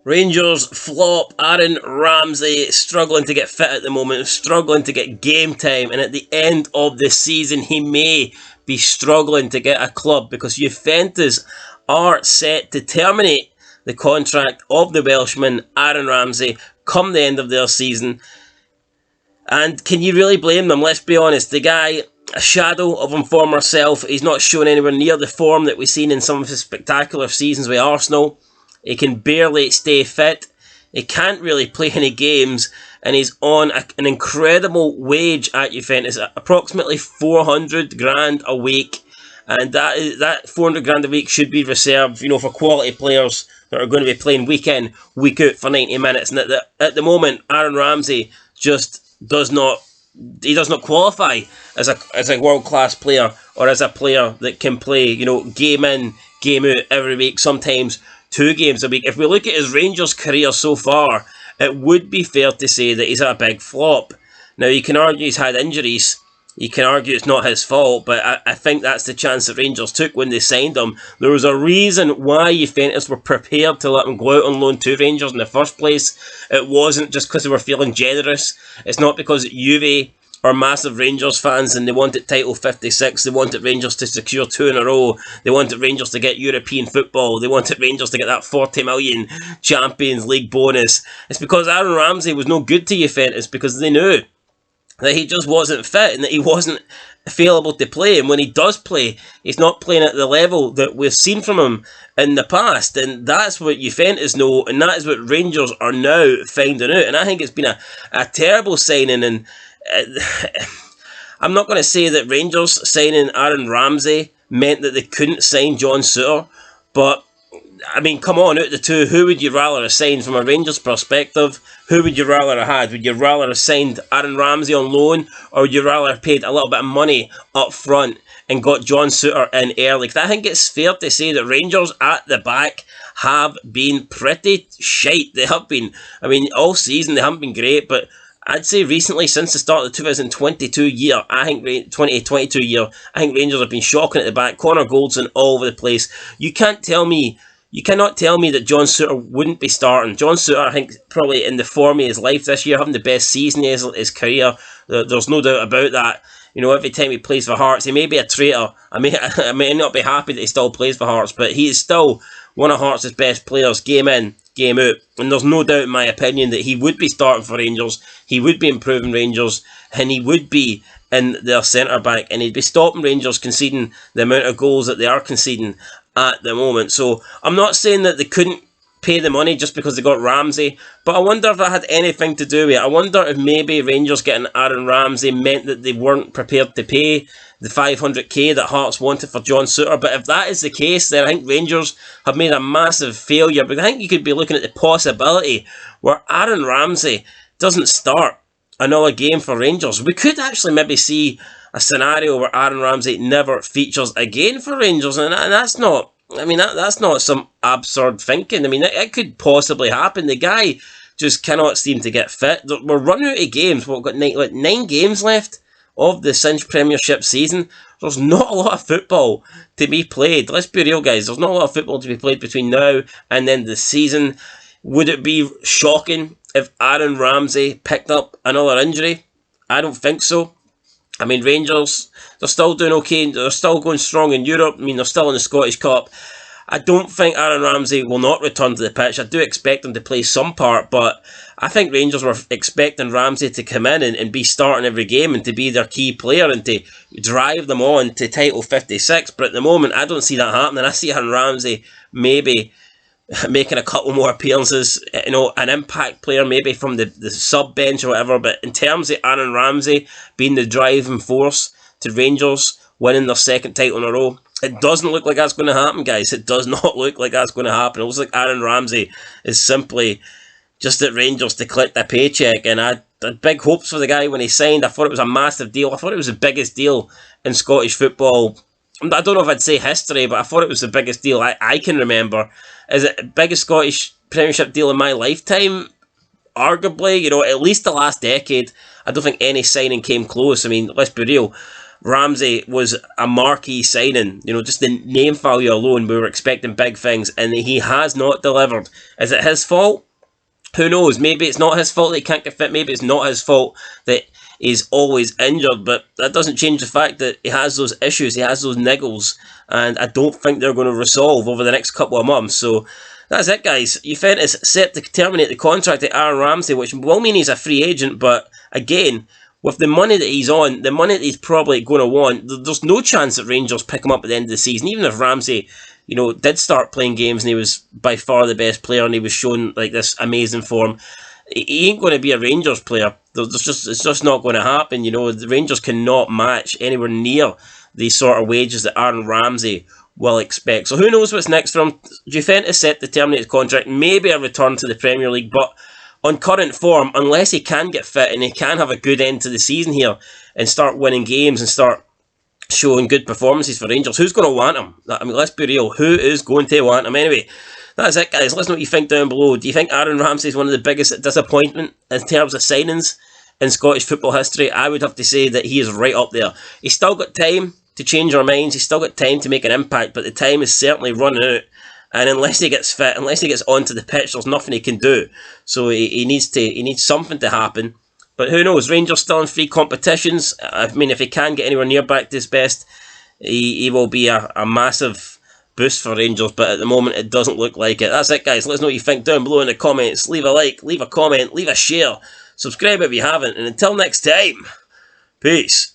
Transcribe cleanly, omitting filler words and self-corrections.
Rangers flop. Aaron Ramsey struggling to get fit at the moment, struggling to get game time, and at the end of the season he may be struggling to get a club because Juventus are set to terminate the contract of the Welshman Aaron Ramsey come the end of their season. And can you really blame them? Let's be honest, the guy, a shadow of his former self, he's not showing anywhere near the form that we've seen in some of his spectacular seasons with Arsenal. He can barely stay fit. He can't really play any games, and he's on an incredible wage at Juventus, approximately 400 grand a week, and that 400 grand a week should be reserved, for quality players that are going to be playing week in, week out for 90 minutes. And at the moment, Aaron Ramsey just does not qualify as a world class player, or as a player that can play, game in, game out every week, sometimes 2 games a week. If we look at his Rangers career so far, it would be fair to say that he's a big flop. Now, you can argue he's had injuries. You can argue it's not his fault, but I think that's the chance that Rangers took when they signed him. There was a reason why Juventus were prepared to let him go out on loan to Rangers in the first place. It wasn't just because they were feeling generous. It's not because Juve are massive Rangers fans and they wanted title 56. They wanted Rangers to secure 2 in a row. They wanted Rangers to get European football. They wanted Rangers to get that 40 million Champions League bonus. It's because Aaron Ramsey was no good to Juventus, because they knew that he just wasn't fit and that he wasn't available to play. And when he does play, he's not playing at the level that we've seen from him in the past. And that's what Juventus know, and that is what Rangers are now finding out. And I think it's been a terrible signing. And I'm not going to say that Rangers signing Aaron Ramsey meant that they couldn't sign John Souttar, but I mean, come on, out of the two, who would you rather have signed from a Rangers perspective? Who would you rather have had? Would you rather have signed Aaron Ramsey on loan, or would you rather have paid a little bit of money up front and got John Souttar in early? Because I think it's fair to say that Rangers at the back have been pretty shite. They have been, all season they haven't been great, but I'd say recently, since the start of the 2022 year, I think Rangers have been shocking at the back. Connor Goldson all over the place. You cannot tell me that John Souttar wouldn't be starting. John Souttar, I think, probably in the form of his life this year, having the best season of his career. There's no doubt about that. Every time he plays for Hearts, he may be a traitor. I may not be happy that he still plays for Hearts, but he is still one of Hearts' best players, game in, game out. And there's no doubt, in my opinion, that he would be starting for Rangers. He would be improving Rangers, and he would be in their centre-back, and he'd be stopping Rangers conceding the amount of goals that they are conceding at the moment. So I'm not saying that they couldn't pay the money just because they got Ramsey, but I wonder if that had anything to do with it. I wonder if maybe Rangers getting Aaron Ramsey meant that they weren't prepared to pay the 500k that Hearts wanted for John Souttar. But if that is the case, then I think Rangers have made a massive failure. But I think you could be looking at the possibility where Aaron Ramsey doesn't start another game for Rangers. We could actually maybe see a scenario where Aaron Ramsey never features again for Rangers, and that's not, that's not some absurd thinking. It could possibly happen. The guy just cannot seem to get fit. We're running out of games. We've got 9 games left of the Cinch Premiership season. There's not a lot of football to be played. Let's be real, guys. There's not a lot of football to be played between now and then the season. Would it be shocking if Aaron Ramsey picked up another injury? I don't think so. Rangers, they're still doing okay. They're still going strong in Europe. They're still in the Scottish Cup. I don't think Aaron Ramsey will not return to the pitch. I do expect him to play some part, but I think Rangers were expecting Ramsey to come in and be starting every game and to be their key player and to drive them on to title 56. But at the moment, I don't see that happening. I see Aaron Ramsey maybe making a couple more appearances, an impact player maybe from the sub bench or whatever. But in terms of Aaron Ramsey being the driving force to Rangers winning their second title in a row, it doesn't look like that's going to happen, guys. It does not look like that's going to happen. It looks like Aaron Ramsey is simply just at Rangers to collect a paycheck. And I had big hopes for the guy when he signed. I thought it was a massive deal. I thought it was the biggest deal in Scottish football. I don't know if I'd say history, but I thought it was the biggest deal I can remember. Is it the biggest Scottish Premiership deal in my lifetime? Arguably, at least the last decade. I don't think any signing came close. Let's be real. Ramsey was a marquee signing. You know, just the name value alone, we were expecting big things, and he has not delivered. Is it his fault? Who knows? Maybe it's not his fault that he can't get fit. Maybe it's not his fault that he's always injured. But that doesn't change the fact that he has those issues. He has those niggles. And I don't think they're going to resolve over the next couple of months. So that's it, guys. Juventus set to terminate the contract at Aaron Ramsey, which will mean he's a free agent. But again, with the money that he's on, the money that he's probably going to want, there's no chance that Rangers pick him up at the end of the season. Even if Ramsey, you know, did start playing games and he was by far the best player and he was shown like this amazing form, he ain't going to be a Rangers player. It's just not going to happen. You know, the Rangers cannot match anywhere near the sort of wages that Aaron Ramsey will expect. So who knows what's next for him? Juventus set to terminate his contract, maybe a return to the Premier League, but on current form, unless he can get fit and he can have a good end to the season here and start winning games and start showing good performances for Rangers, who's going to want him? I mean, let's be real. Who is going to want him? Anyway, that's it, guys. Let us know what you think down below. Do you think Aaron Ramsey is one of the biggest disappointment in terms of signings in Scottish football history? I would have to say that he is right up there. He's still got time to change our minds. He's still got time to make an impact, but the time is certainly running out. And unless he gets fit, unless he gets onto the pitch, there's nothing he can do. So he needs something to happen. But who knows? Rangers still in free competitions. I mean, if he can get anywhere near back to his best, he will be a massive boost for Rangers. But at the moment, it doesn't look like it. That's it, guys. Let us know what you think down below in the comments. Leave a like, leave a comment, leave a share. Subscribe if you haven't. And until next time, peace.